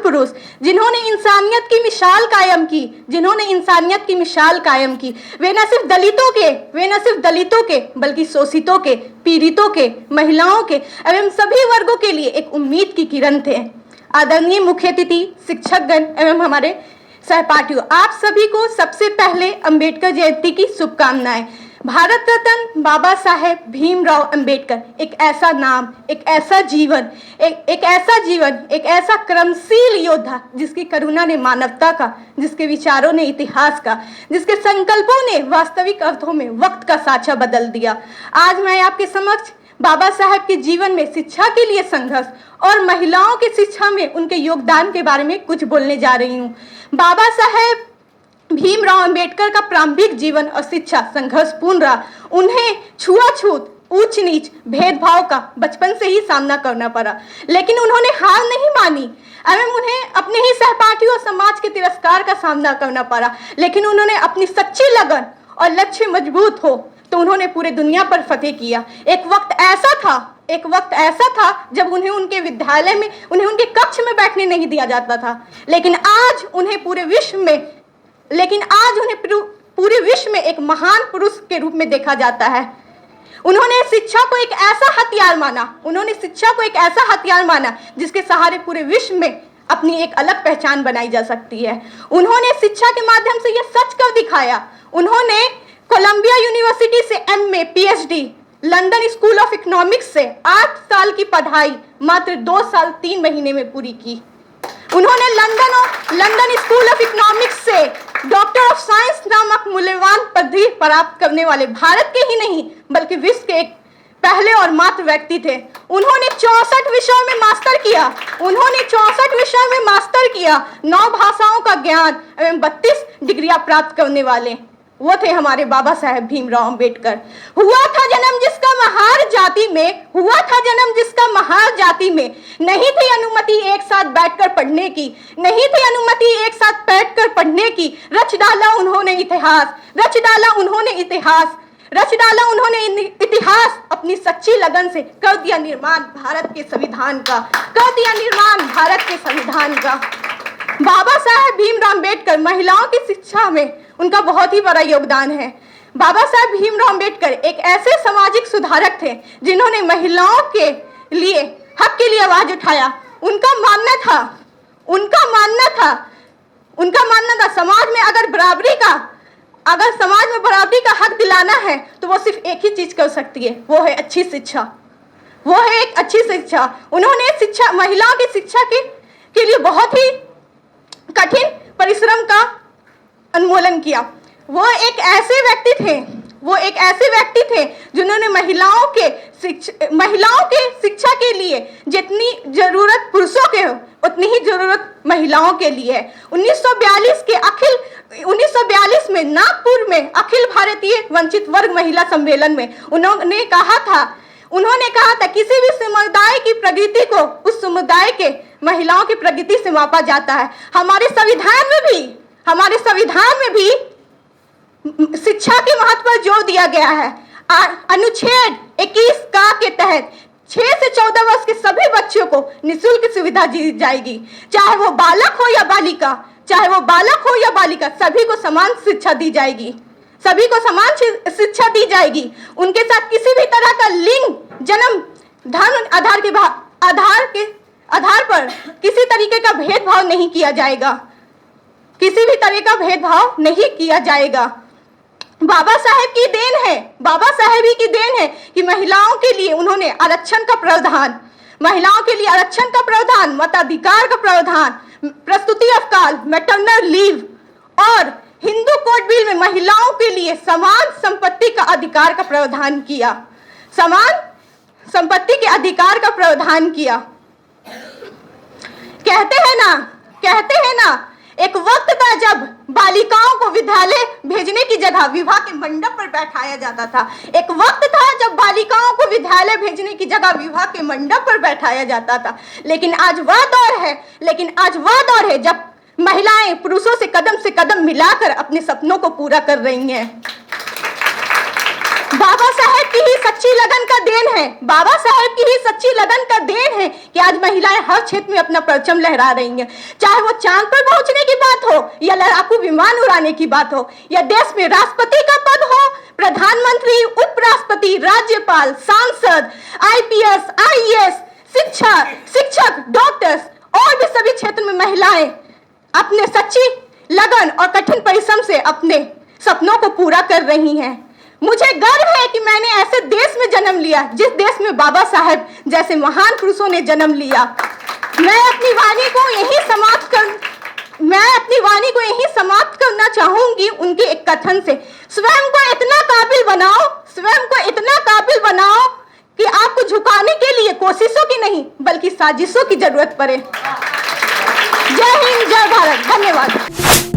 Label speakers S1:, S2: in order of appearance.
S1: पुरुष, जिन्होंने इंसानियत की मिसाल कायम की, जिन्होंने इंसानियत की मिसाल कायम की। वे न सिर्फ दलितों के बल्कि शोषितों के, पीड़ितों के, महिलाओं के एवं सभी वर्गों के लिए एक उम्मीद की किरण थे। आदरणीय मुख्य अतिथि, शिक्षकगण एवं हमारे सहपाठियों, आप सभी को सबसे पहले अंबेडकर जयंती की शुभकामनाएं। भारत रत्न बाबा साहेब भीमराव अंबेडकर एक ऐसा नाम, एक ऐसा जीवन, एक ऐसा कर्मशील योद्धा जिसकी करुणा ने मानवता का, जिसके विचारों ने इतिहास का, जिसके संकल्पों ने वास्तविक अर्थों में वक्त का साँचा बदल दिया। आज मैं आपके समक्ष बाबा साहेब के जीवन में शिक्षा के लिए संघर्ष और महिलाओं की शिक्षा में उनके योगदान के बारे में कुछ बोलने जा रही हूँ। बाबा साहेब भीमराव अंबेडकर का प्रारंभिक जीवन और शिक्षा संघर्षपूर्ण रहा। उन्हें छुआछूत, ऊंच नीच, भेदभाव का बचपन से ही सामना करना पड़ा, लेकिन उन्होंने हार नहीं मानी एवं उन्हें अपने ही सहपाठियों और समाज के तिरस्कार का सामना करना पड़ा, लेकिन उन्होंने अपनी सच्ची लगन और लक्ष्य मजबूत हो तो उन्होंने पूरे दुनिया पर फतेह किया। एक वक्त ऐसा था जब उन्हें उनके विद्यालय में, उन्हें उनके कक्ष में बैठने नहीं दिया जाता था, लेकिन आज उन्हें पूरे विश्व में एक महान पुरुष के रूप में देखा जाता है। उन्होंने शिक्षा को एक ऐसा हथियार माना जिसके सहारे पूरे विश्व में अपनी एक अलग पहचान बनाई जा सकती है। उन्होंने शिक्षा के माध्यम से यह सच कर दिखाया। उन्होंने कोलंबिया यूनिवर्सिटी से MA, PhD, London school of economics से 8 साल की पढ़ाई मात्र 2 साल 3 महीने में पूरी की। उन्होंने लंदन स्कूल ऑफ इकोनॉमिक्स से डॉक्टर ऑफ साइंस नामक मूल्यवान पदवी प्राप्त करने वाले भारत के ही नहीं बल्कि विश्व के एक पहले और मात्र व्यक्ति थे। उन्होंने 64 विषयों में मास्टर किया, 9 भाषाओं का ज्ञान एवं 32 डिग्रियां प्राप्त करने वाले वो थे हमारे बाबा साहेब भीमराव अंबेडकर। हुआ था जन्म जिसका महार जाति में नहीं थी अनुमति एक साथ बैठकर पढ़ने की, रच डाला उन्होंने इतिहास अपनी सच्ची लगन से कर दिया निर्माण भारत के संविधान का। बाबा साहेब भीमराव अंबेडकर, महिलाओं की शिक्षा में उनका बहुत ही बड़ा योगदान है। बाबा साहेब भीमराव अंबेडकर एक ऐसे सामाजिक सुधारक थे जिन्होंने महिलाओं के लिए हक के लिए आवाज उठाया। उनका मानना था समाज में अगर समाज में बराबरी का हक दिलाना है तो वो सिर्फ एक ही चीज कर सकती है, वो है अच्छी शिक्षा, उन्होंने महिलाओं की शिक्षा के लिए बहुत ही कठिन परिश्रम का अनुमोलन किया। वो एक ऐसे व्यक्ति थे जिन्होंने महिलाओं के शिक्षा के लिए जितनी जरूरत पुरुषों के हो उतनी ही जरूरत महिलाओं के लिए है। 1942 में नागपुर में अखिल भारतीय वंचित वर्ग महिला सम्मेलन में उन्होंने कहा था किसी भी समुदाय की प्रगति को उस समुदाय के महिलाओं की प्रगति से मापा जाता है। हमारे संविधान में भी शिक्षा के महत्व पर जोर दिया गया है। अनुच्छेद 21 का के तहत 6 से 14 वर्ष के सभी बच्चों को निःशुल्क सुविधा दी जाएगी, चाहे वो बालक हो या बालिका, सभी को समान शिक्षा दी जाएगी। उनके साथ किसी भी तरह का लिंग, जन्म, धर्म आधार पर किसी तरीके का भेदभाव नहीं किया जाएगा। बाबा साहेब की देन है कि महिलाओं के लिए उन्होंने आरक्षण का प्रावधान, मताधिकार का प्रावधान, प्रस्तुति अवकाल, मैटरनल लीव और हिंदू कोड बिल में महिलाओं के लिए समान संपत्ति का अधिकार का प्रावधान किया। कहते हैं ना एक वक्त था जब बालिकाओं को विद्यालय भेजने की जगह विवाह के मंडप पर बैठाया जाता था। लेकिन आज वह दौर है जब महिलाएं पुरुषों से कदम मिलाकर अपने सपनों को पूरा कर रही हैं। बाबा साहेब साहब की ही सच्ची लगन का देन है, बाबा साहब की ही सच्ची लगन का देन है कि आज महिलाएं हर क्षेत्र में अपना परचम लहरा रही हैं। चाहे वो चांद पर पहुंचने की बात हो या लड़ाकू विमान उड़ाने की बात हो या देश में राष्ट्रपति का पद हो, प्रधानमंत्री, उपराष्ट्रपति, राज्यपाल, सांसद, IPS, IAS, शिक्षक, डॉक्टर्स और भी सभी क्षेत्र में महिलाएं अपने सच्ची लगन और कठिन परिश्रम से अपने सपनों को पूरा कर रही हैं। मुझे गर्व है कि मैंने ऐसे देश में जन्म लिया जिस देश में बाबा साहब जैसे महान पुरुषों ने जन्म लिया। मैं अपनी वाणी को यही समाप्त करना चाहूंगी उनके एक कथन से। स्वयं को इतना काबिल बनाओ कि आपको झुकाने के लिए कोशिशों की नहीं बल्कि साजिशों की जरूरत पड़े। जय हिंद, जय भारत, धन्यवाद।